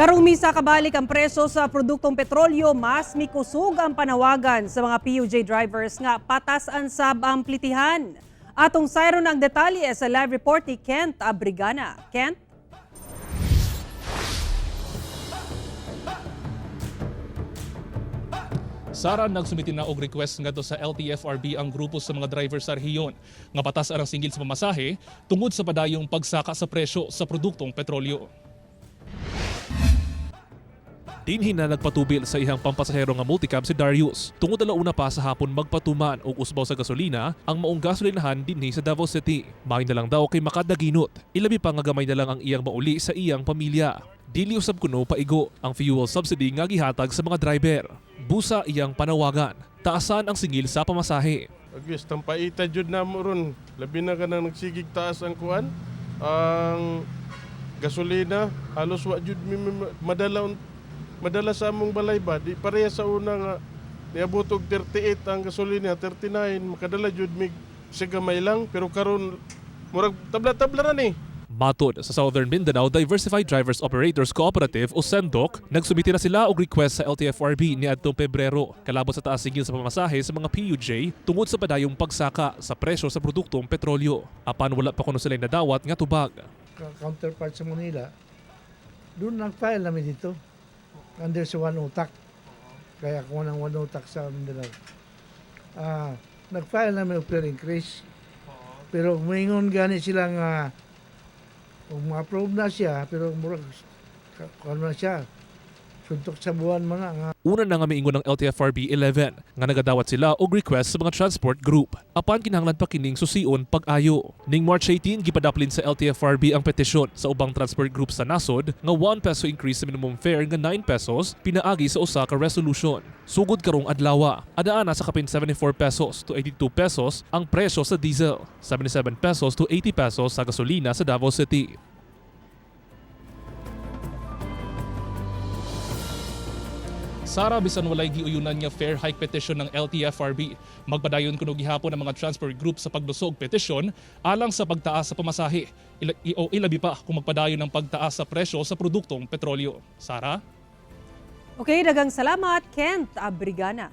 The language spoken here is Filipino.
Karumi sa kabalik ang presyo sa produktong petrolyo, mas mikusog ang panawagan sa mga PUJ drivers nga patasan sab ang plitihan. Atong sayron ang detalye sa live report ni Kent Abrigana. Kent? Sara, nagsumiti na og request ngadto sa LTFRB ang grupo sa mga driver sa rehiyon nga patasan ang singgil sa pamasahe tungod sa padayong pagsaka sa presyo sa produktong petrolyo. Dinhin na nagpatubil sa ihang pampasahero nga multicab si Darius. Tungod alauna pa sa hapon magpatuman og usbaw sa gasolina ang maong gasolinahan dinhi sa Davao City. May na lang daw kay makadaginot. Ilabi pa nga gamay na lang ang iyang mauli sa iyang pamilya. Dili usab kuno paigo ang fuel subsidy nga gihatag sa mga driver. Busa iyang panawagan, taasan ang singil sa pamasahe. Agis tampaita jud namo ron. Labi na kanang nagsigig taas ang kuan. Ang gasolina halos wa jud madala sa among balay ba, di pareha sa una nga niabot og 38 ang gasolina, 39, makadala jud mig sigamay lang, pero karon murag tabla-tabla ra ni. Matod sa Southern Mindanao Diversified Drivers Operators Cooperative o SENDOC, nagsumiti na sila og request sa LTFRB niadtong Pebrero kalabot sa taas sigil sa pamasahe sa mga PUJ tungod sa padayong pagsaka sa presyo sa produktong petrolyo. Apan wala pa kuno sila nadawat nga tubag. Counterpart sa Manila, doon nag-file namin dito. Under sa one utak. Kaya kung anong one utak sa Mindanao. Nag-file namin o fair increase. Pero umingon gani silang kung ma-approve na siya, pero murag kung na siya, suntok sa buwan mga nga. Una na nga miingon ng LTFRB 11 nga nagadawat sila og request sa mga transport group. Apan kinahanglan pa kining susion pag-ayo. Ning March 18 gipadaplin sa LTFRB ang petisyon sa ubang transport group sa nasod nga 1 peso increase sa minimum fare nga 9 pesos pinaagi sa usa ka resolution. Sugod karong adlaw, adaana sa kapin 74 pesos to 82 pesos ang presyo sa diesel, 77 pesos to 80 pesos sa gasolina sa Davao City. Sara, bisan walay giuyunan nga fair hike petition ng LTFRB, magpadayon kuno gihapon ang mga transport group sa paglusog petisyon alang sa pagtaas sa pamasahe. Ilabi pa kung magpadayon ng pagtaas sa presyo sa produktong petrolyo. Sara? Okay, daghang salamat, Kent Abrigana.